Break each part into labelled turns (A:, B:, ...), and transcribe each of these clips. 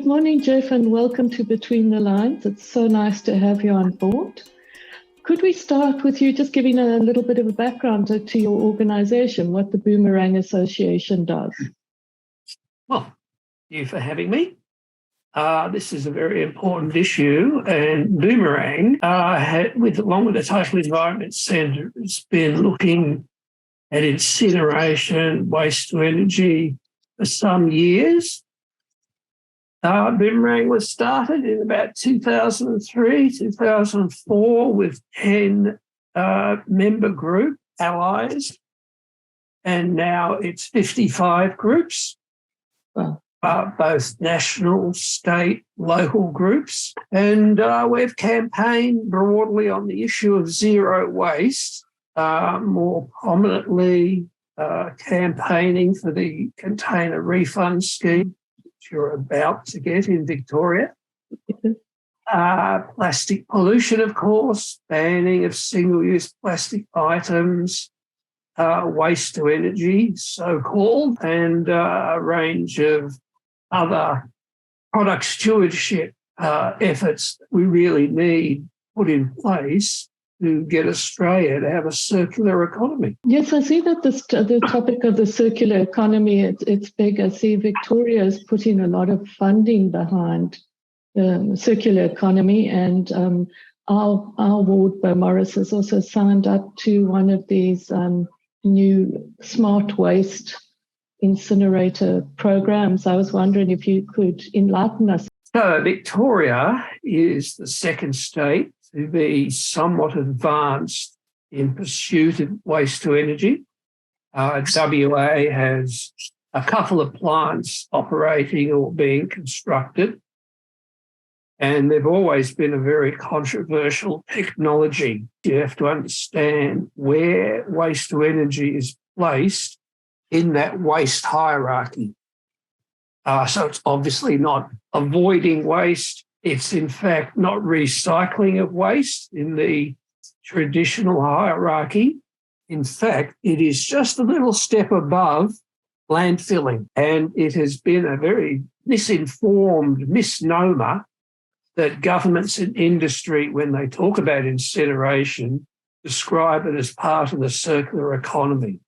A: Good morning, Jeff, and welcome to Between the Lines. It's so nice to have you on board. Could we start with you just giving a little bit of a background to your organization, what the Boomerang Association does?
B: Well, thank you for having me. This is a very important issue, and Boomerang, along with the Total Environment Centre, has been looking at incineration, waste to energy for some years. Boomerang was started in about 2003, 2004 with 10 member group allies, and now it's 55 groups.
A: Wow.
B: Both national, state, local groups. And we've campaigned broadly on the issue of zero waste, more prominently campaigning for the container refund scheme, which you're about to get in Victoria. Plastic pollution, of course, banning of single-use plastic items, waste to energy, so-called, and a range of other product stewardship efforts that we really need put in place to get Australia to have a circular economy.
A: Yes, I see that the topic of the circular economy, it's big. I see Victoria is putting a lot of funding behind the circular economy, and our ward, Beaumaris, has also signed up to one of these new smart waste incinerator programs. I was wondering if you could enlighten us.
B: So Victoria is the second state to be somewhat advanced in pursuit of waste to energy. WA has a couple of plants operating or being constructed, and they've always been a very controversial technology. You have to understand where waste to energy is placed in that waste hierarchy. So it's obviously not avoiding waste. It's in fact not recycling of waste in the traditional hierarchy. In fact, it is just a little step above landfilling. And it has been a very misinformed misnomer that governments and industry, when they talk about incineration, describe it as part of the circular economy.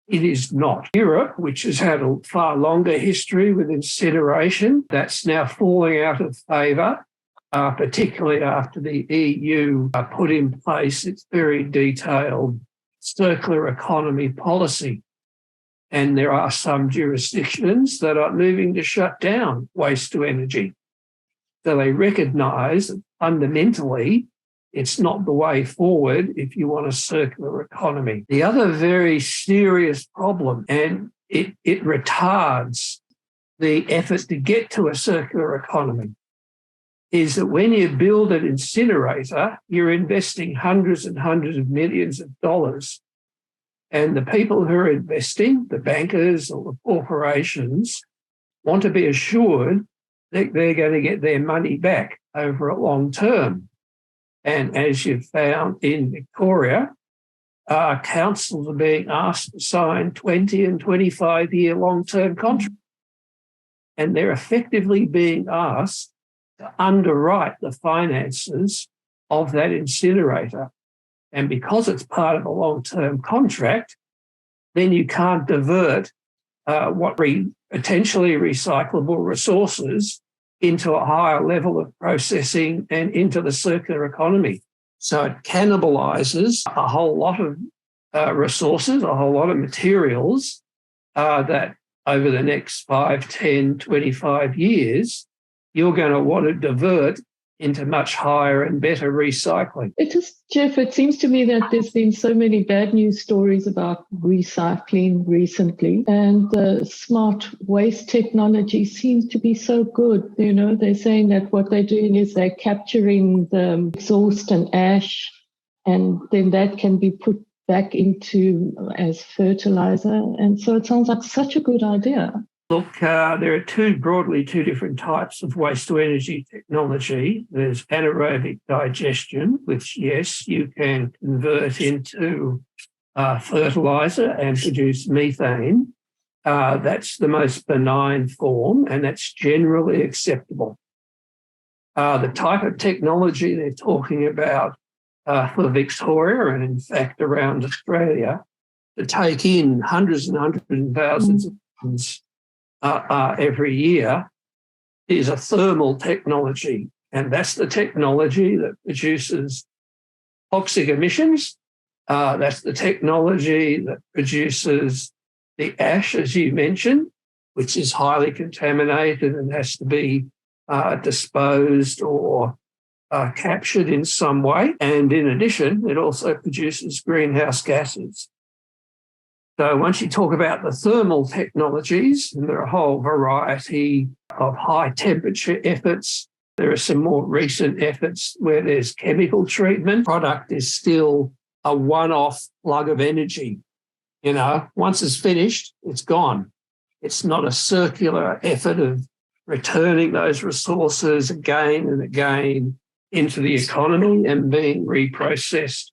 B: It is not. Europe, which has had a far longer history with incineration, that's now falling out of favour, particularly after the EU put in place its very detailed circular economy policy. And there are some jurisdictions that are moving to shut down waste to energy. So they recognise that fundamentally it's not the way forward if you want a circular economy. The other very serious problem, and it retards the effort to get to a circular economy, is that when you build an incinerator, you're investing hundreds and hundreds of millions of dollars. And the people who are investing, the bankers or the corporations, want to be assured that they're going to get their money back over a long term. And as you've found in Victoria, councils are being asked to sign 20 and 25-year long-term contracts. And they're effectively being asked to underwrite the finances of that incinerator. And because it's part of a long-term contract, then you can't divert what potentially recyclable resources into a higher level of processing and into the circular economy. So it cannibalizes a whole lot of resources, a whole lot of materials that over the next 5, 10, 25 years, you're going to want to divert into much higher and better recycling.
A: Jeff, it seems to me that there's been so many bad news stories about recycling recently, and the smart waste technology seems to be so good. You know, they're saying that what they're doing is they're capturing the exhaust and ash, and then that can be put back into as fertilizer. And so it sounds like such a good idea.
B: Look, there are broadly two different types of waste-to-energy technology. There's anaerobic digestion, which, yes, you can convert into fertiliser and produce methane. That's the most benign form, and that's generally acceptable. The type of technology they're talking about for Victoria, and in fact around Australia, to take in hundreds and hundreds and thousands of tons every year is a thermal technology. And that's the technology that produces toxic emissions. That's the technology that produces the ash, as you mentioned, which is highly contaminated and has to be disposed or captured in some way. And in addition, it also produces greenhouse gases. So once you talk about the thermal technologies, and there are a whole variety of high temperature efforts. There are some more recent efforts where there's chemical treatment. Product is still a one-off plug of energy. You know, once it's finished, it's gone. It's not a circular effort of returning those resources again and again into the economy and being reprocessed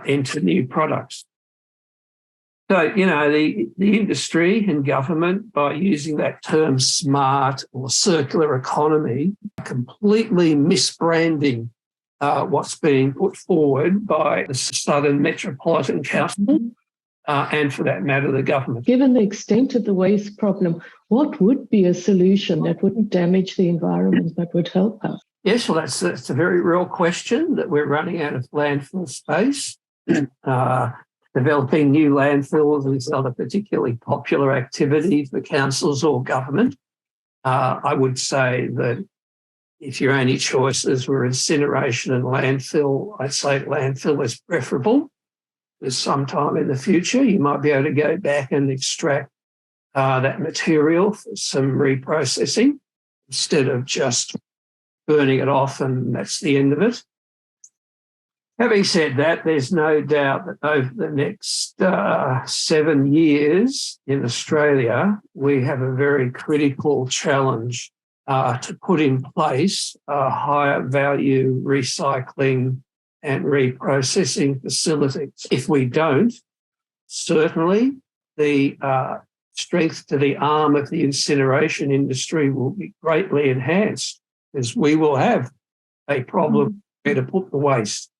B: into new products. So, you know, the industry and government, by using that term smart or circular economy, completely misbranding what's being put forward by the Southern Metropolitan Council and, for that matter, the government.
A: Given the extent of the waste problem, what would be a solution that wouldn't damage the environment but would help us?
B: Yes, well, that's a very real question, that we're running out of landfill space. Developing new landfills is not a particularly popular activity for councils or government. I would say that if your only choices were incineration and landfill, I'd say landfill is preferable. There's some time in the future you might be able to go back and extract that material for some reprocessing instead of just burning it off and that's the end of it. Having said that, there's no doubt that over the next 7 years in Australia, we have a very critical challenge to put in place higher value recycling and reprocessing facilities. If we don't, certainly the strength to the arm of the incineration industry will be greatly enhanced, because we will have a problem where to put the waste.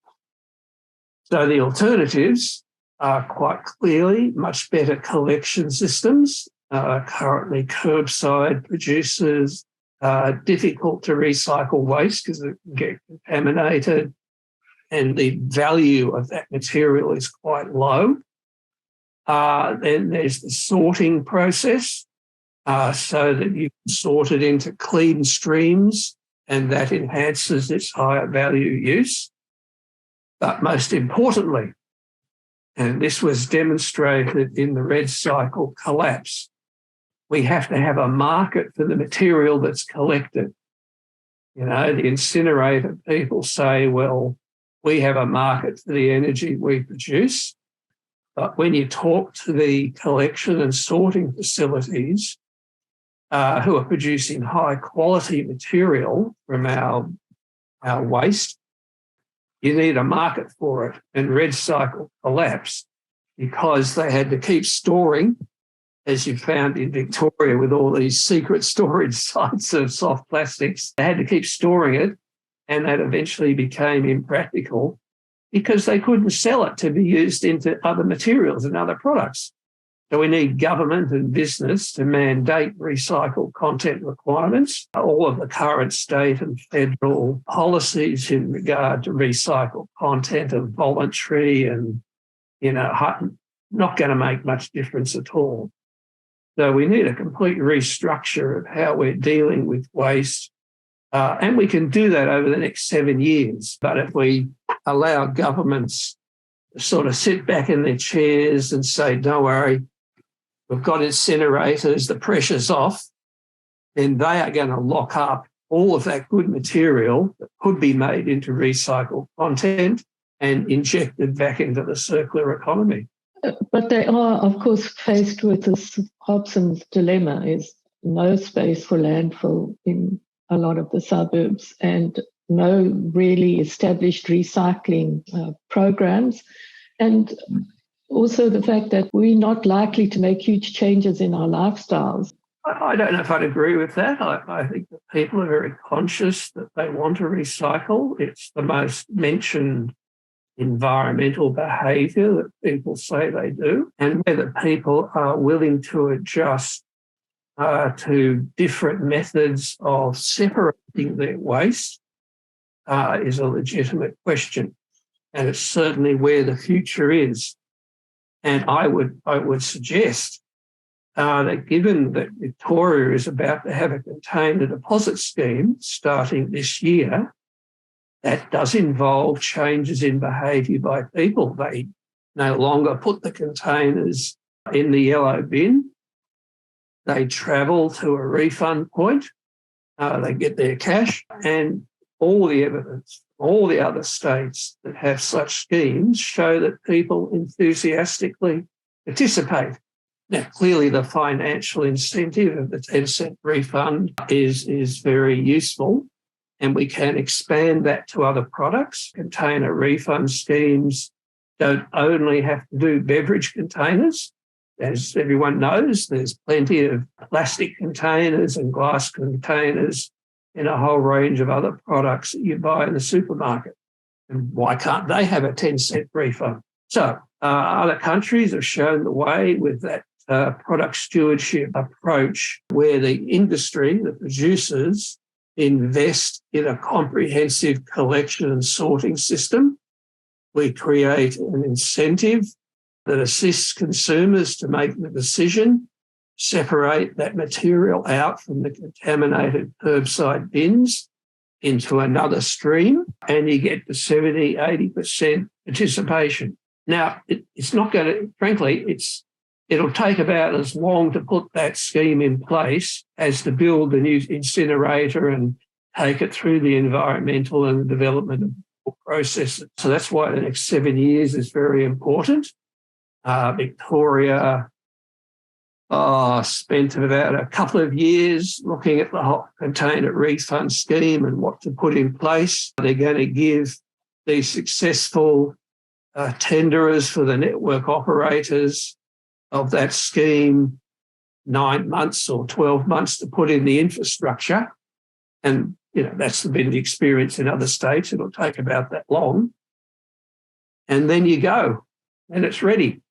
B: So the alternatives are quite clearly much better collection systems. Currently, curbside produces difficult to recycle waste because it can get contaminated and the value of that material is quite low. Then there's the sorting process so that you can sort it into clean streams and that enhances its higher value use. But most importantly, and this was demonstrated in the red cycle collapse, we have to have a market for the material that's collected. You know, the incinerator people say, well, we have a market for the energy we produce. But when you talk to the collection and sorting facilities who are producing high quality material from our waste, you need a market for it. And red cycle collapsed because they had to keep storing, as you found in Victoria with all these secret storage sites of soft plastics. They had to keep storing it, and that eventually became impractical because they couldn't sell it to be used into other materials and other products. So we need government and business to mandate recycled content requirements. All of the current state and federal policies in regard to recycled content are voluntary and, you know, not going to make much difference at all. So we need a complete restructure of how we're dealing with waste. And we can do that over the next 7 years. But if we allow governments to sort of sit back in their chairs and say, don't worry, we've got incinerators, the pressure's off, then they are going to lock up all of that good material that could be made into recycled content and injected back into the circular economy.
A: But they are, of course, faced with this Hobson's dilemma, is no space for landfill in a lot of the suburbs and no really established recycling programs. And also the fact that we're not likely to make huge changes in our lifestyles.
B: I don't know if I'd agree with that. I think that people are very conscious that they want to recycle. It's the most mentioned environmental behaviour that people say they do, and whether people are willing to adjust to different methods of separating their waste is a legitimate question, and it's certainly where the future is. And I would suggest that given that Victoria is about to have a container deposit scheme starting this year, that does involve changes in behaviour by people. They no longer put the containers in the yellow bin. They travel to a refund point. They get their cash, and all the evidence, all the other states that have such schemes show that people enthusiastically participate. Now, clearly the financial incentive of the 10-cent refund is very useful, and we can expand that to other products. Container refund schemes don't only have to do beverage containers. As everyone knows, there's plenty of plastic containers and glass containers in a whole range of other products that you buy in the supermarket. And why can't they have a 10-cent refund? So other countries have shown the way with that product stewardship approach, where the industry, the producers, invest in a comprehensive collection and sorting system. We create an incentive that assists consumers to make the decision, separate that material out from the contaminated curbside bins into another stream, and you get to 70, 80% participation. Now, it's not going to, frankly, it'll take about as long to put that scheme in place as to build the new incinerator and take it through the environmental and development of processes. So that's why the next 7 years is very important. Victoria spent about a couple of years looking at the whole container refund scheme and what to put in place. They're going to give these successful tenderers for the network operators of that scheme 9 months or 12 months to put in the infrastructure. And, that's been the experience in other states. It'll take about that long. And then you go, and it's ready.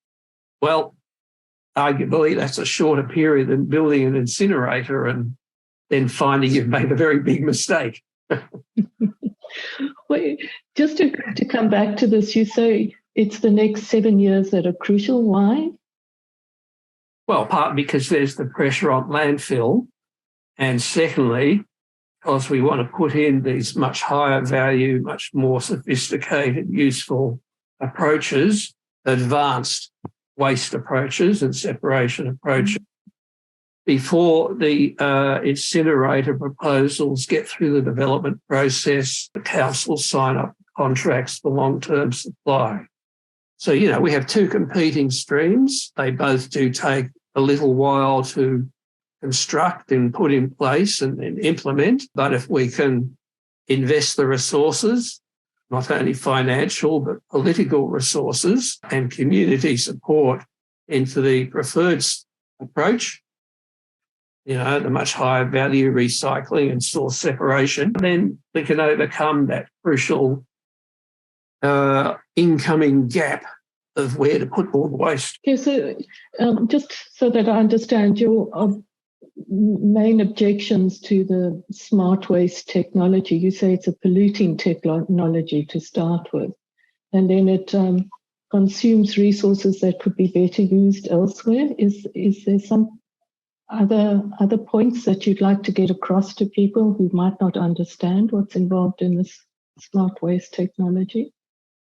B: Well, arguably, that's a shorter period than building an incinerator and then finding you've made a very big mistake.
A: Well, just to come back to this, you say it's the next 7 years that are crucial. Why?
B: Well, partly because there's the pressure on landfill, and secondly, because we want to put in these much higher value, much more sophisticated, useful approaches, advanced waste approaches and separation approaches, before the incinerator proposals get through the development process, the council sign up contracts for long-term supply. So, we have two competing streams. They both do take a little while to construct and put in place and implement. But if we can invest the resources, not only financial, but political resources and community support into the preferred approach, the much higher value recycling and source separation, then we can overcome that crucial incoming gap of where to put all the waste.
A: Okay, so just so that I understand, your main objections to the smart waste technology, you say it's a polluting technology to start with, and then it consumes resources that could be better used elsewhere. Is there some other points that you'd like to get across to people who might not understand what's involved in this smart waste technology?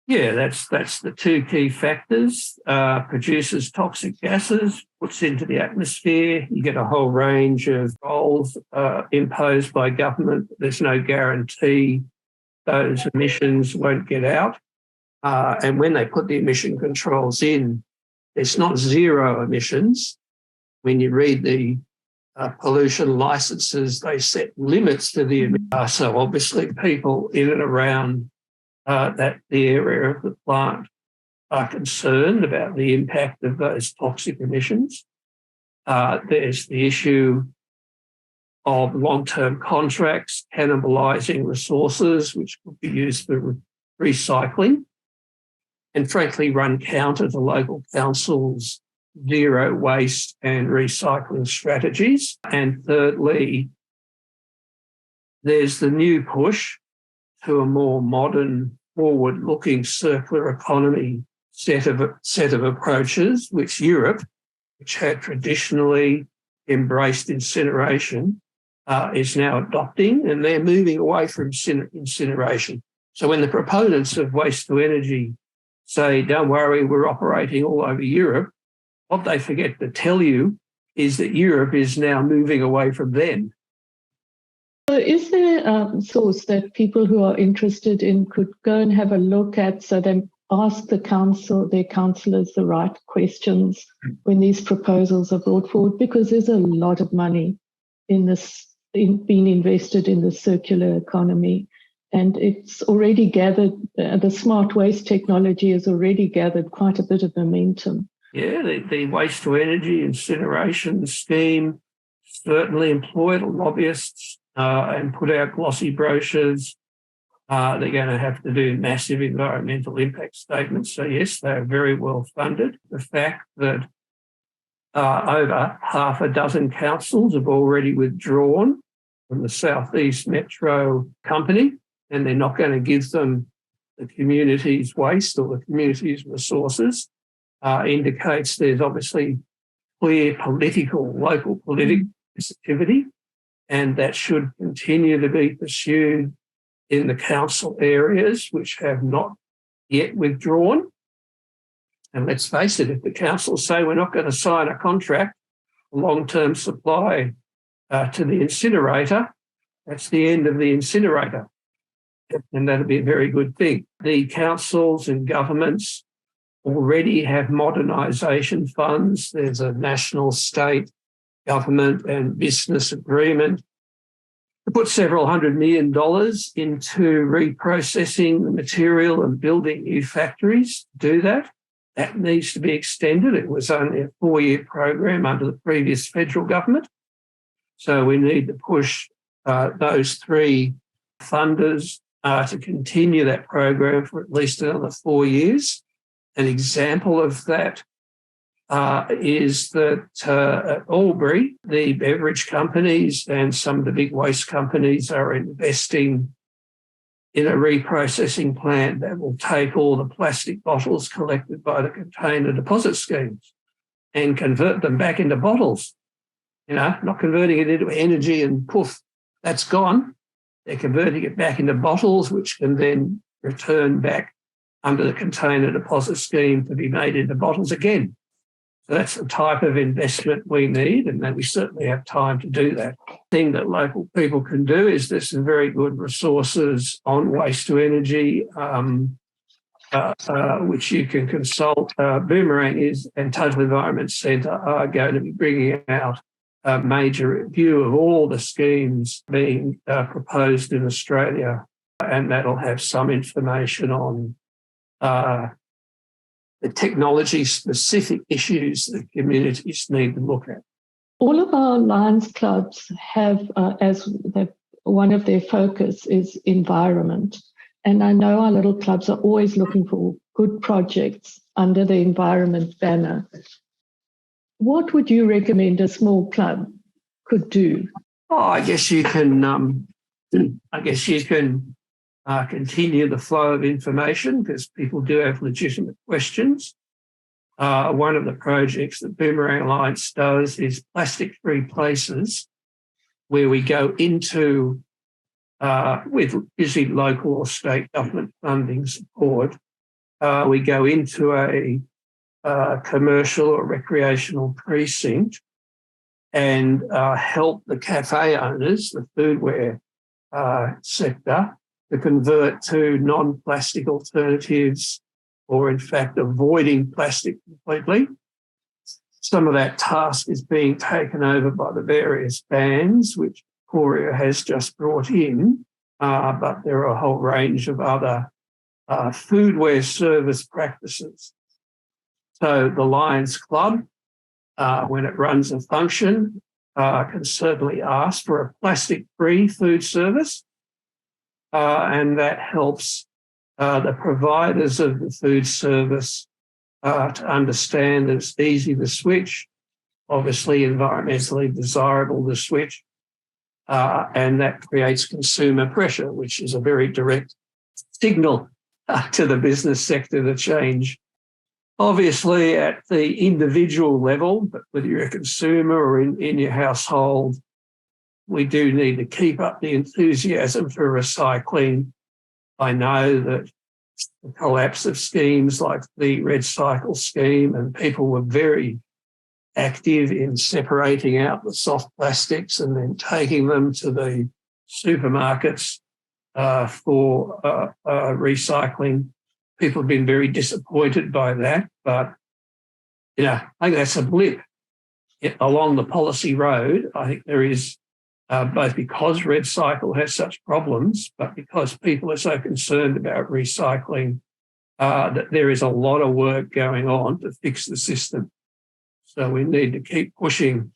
B: Yeah, that's the two key factors. Produces toxic gases, puts into the atmosphere. You get a whole range of goals imposed by government. There's no guarantee those emissions won't get out. And when they put the emission controls in, it's not zero emissions. When you read the pollution licenses, they set limits to the emissions. So obviously people in and around the area of the plant are concerned about the impact of those toxic emissions. There's the issue of long-term contracts cannibalising resources which could be used for recycling, and frankly run counter to local councils' zero waste and recycling strategies. And thirdly, there's the new push to a more modern, forward-looking circular economy set of approaches, which Europe, which had traditionally embraced incineration, is now adopting, and they're moving away from incineration. So when the proponents of waste to energy say, don't worry, we're operating all over Europe, what they forget to tell you is that Europe is now moving away from them.
A: So is there a source that people who are interested in could go and have a look at, so they ask their councillors the right questions when these proposals are brought forward? Because there's a lot of money in being invested in the circular economy. And it's already gathered, the smart waste technology has already gathered quite a bit of momentum.
B: Yeah, the waste to energy incineration scheme certainly employed lobbyists and put out glossy brochures. They're going to have to do massive environmental impact statements. So yes, they're very well funded. The fact that over half a dozen councils have already withdrawn from the Southeast Metro Company, and they're not going to give them the community's waste or the community's resources, indicates there's obviously clear local political sensitivity, and that should continue to be pursued in the council areas which have not yet withdrawn. And let's face it, if the councils say we're not going to sign a contract for long-term supply to the incinerator, that's the end of the incinerator. And that'll be a very good thing. The councils and governments already have modernisation funds. There's a national, state, government and business agreement to put several $100 million into reprocessing the material and building new factories to do that. That needs to be extended. It was only a 4-year program under the previous federal government. So we need to push those three funders to continue that program for at least another 4 years. An example of that is that at Albury, the beverage companies and some of the big waste companies are investing in a reprocessing plant that will take all the plastic bottles collected by the container deposit schemes and convert them back into bottles. You know, not converting it into energy and poof, that's gone. They're converting it back into bottles, which can then return back under the container deposit scheme to be made into bottles again. So that's the type of investment we need, and that we certainly have time to do that. The thing that local people can do is there's some very good resources on waste to energy, which you can consult. Boomerang and Total Environment Centre are going to be bringing out a major review of all the schemes being proposed in Australia, and that'll have some information on the technology-specific issues that communities need to look at.
A: All of our Lions clubs have, one of their focus is environment. And I know our little clubs are always looking for good projects under the environment banner. What would you recommend a small club could do?
B: Oh, I guess you can continue the flow of information because people do have legitimate questions. One of the projects that Boomerang Alliance does is plastic-free places, where we go into, with usually local or state government funding support, we go into a commercial or recreational precinct and help the cafe owners, the foodware sector, to convert to non-plastic alternatives, or in fact avoiding plastic completely. Some of that task is being taken over by the various bans, which Victoria has just brought in, but there are a whole range of other foodware service practices So the Lions Club, when it runs a function, can certainly ask for a plastic-free food service, and that helps the providers of the food service to understand that it's easy to switch, obviously environmentally desirable to switch, and that creates consumer pressure, which is a very direct signal to the business sector to change. Obviously, at the individual level, but whether you're a consumer or in your household, we do need to keep up the enthusiasm for recycling. I know that the collapse of schemes like the Red Cycle scheme, and people were very active in separating out the soft plastics and then taking them to the supermarkets for recycling. People have been very disappointed by that, but I think that's a blip along the policy road. I think there is, both because Red Cycle has such problems, but because people are so concerned about recycling, that there is a lot of work going on to fix the system. So we need to keep pushing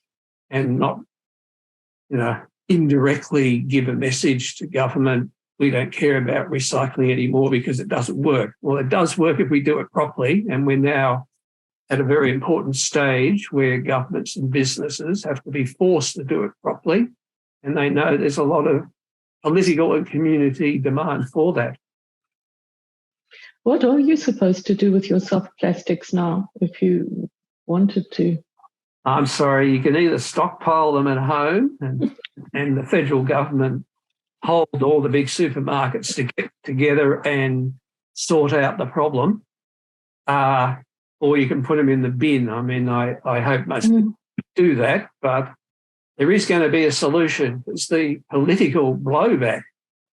B: and not, indirectly give a message to government, we don't care about recycling anymore because it doesn't work. Well, it does work if we do it properly, and we're now at a very important stage where governments and businesses have to be forced to do it properly, and they know there's a lot of political and community demand for that.
A: What are you supposed to do with your soft plastics now if you wanted to?
B: I'm sorry, you can either stockpile them at home and the federal government hold all the big supermarkets to get together and sort out the problem, or you can put them in the bin. I mean, I hope most people do that, but there is going to be a solution. It's the political blowback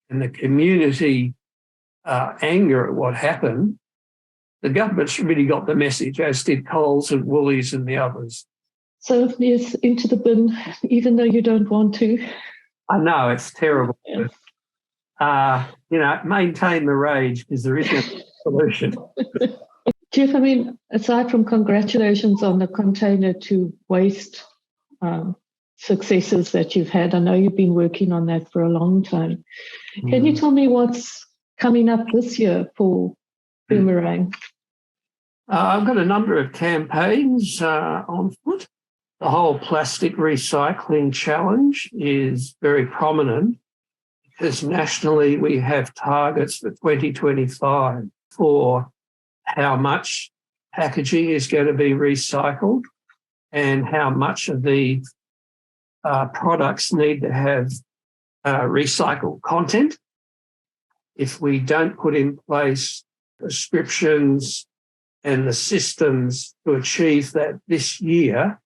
B: and the community anger at what happened. The government's really got the message, as did Coles and Woolies and the others.
A: So, yes, into the bin, even though you don't want to.
B: I know, it's terrible.
A: Yeah.
B: But, maintain the rage because there is no solution.
A: Jeff, I mean, aside from congratulations on the container to waste successes that you've had, I know you've been working on that for a long time. Can you tell me what's coming up this year for Boomerang?
B: I've got a number of campaigns on foot. The whole plastic recycling challenge is very prominent because nationally we have targets for 2025 for how much packaging is going to be recycled and how much of the products need to have recycled content. If we don't put in place prescriptions and the systems to achieve that this year,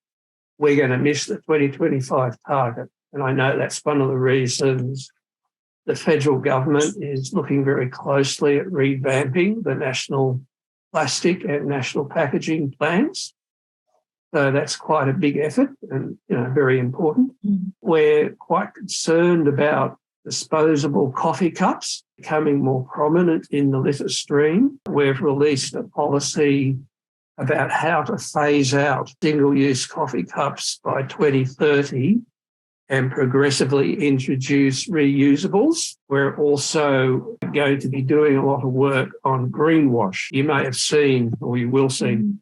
B: we're going to miss the 2025 target. And I know that's one of the reasons the federal government is looking very closely at revamping the national plastic and national packaging plans. So that's quite a big effort and very important. We're quite concerned about disposable coffee cups becoming more prominent in the litter stream. We've released a policy about how to phase out single-use coffee cups by 2030 and progressively introduce reusables. We're also going to be doing a lot of work on greenwash. You may have seen, or you will see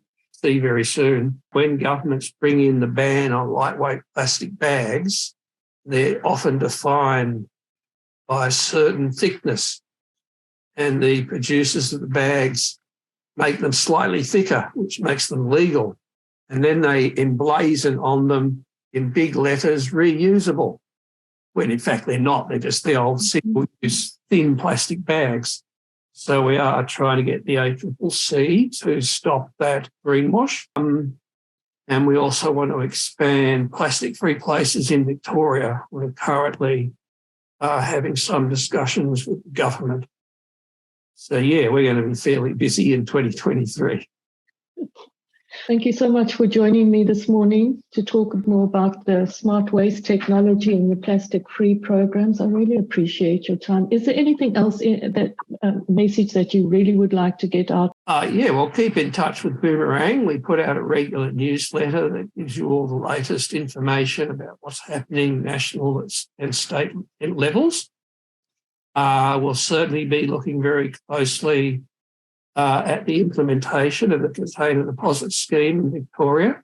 B: very soon, when governments bring in the ban on lightweight plastic bags, they're often defined by a certain thickness, and the producers of the bags make them slightly thicker, which makes them legal. And then they emblazon on them in big letters, reusable, when in fact they're not. They're just the old single-use thin plastic bags. So we are trying to get the ACCC to stop that greenwash. And we also want to expand plastic-free places in Victoria. We're currently having some discussions with the government. So, yeah, we're going to be fairly busy in 2023.
A: Thank you so much for joining me this morning to talk more about the smart waste technology and the plastic-free programs. I really appreciate your time. Is there anything else message that you really would like to get out?
B: Well, keep in touch with Boomerang. We put out a regular newsletter that gives you all the latest information about what's happening national and state levels. We'll certainly be looking very closely at the implementation of the container deposit scheme in Victoria.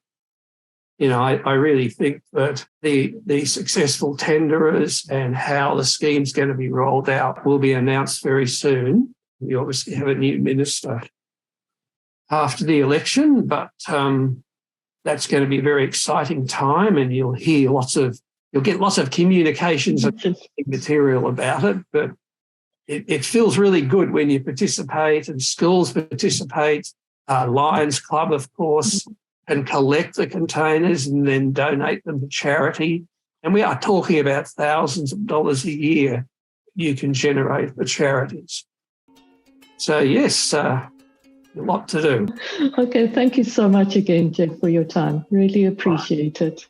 B: I really think that the successful tenderers and how the scheme's going to be rolled out will be announced very soon. We obviously have a new minister after the election, but that's going to be a very exciting time, and you'll get lots of communications and material about it, but it feels really good when you participate and schools participate. Lions Club, of course, can collect the containers and then donate them to charity. And we are talking about thousands of dollars a year you can generate for charities. So, yes, a lot to do.
A: Okay, thank you so much again, Jeff, for your time. Really appreciate it.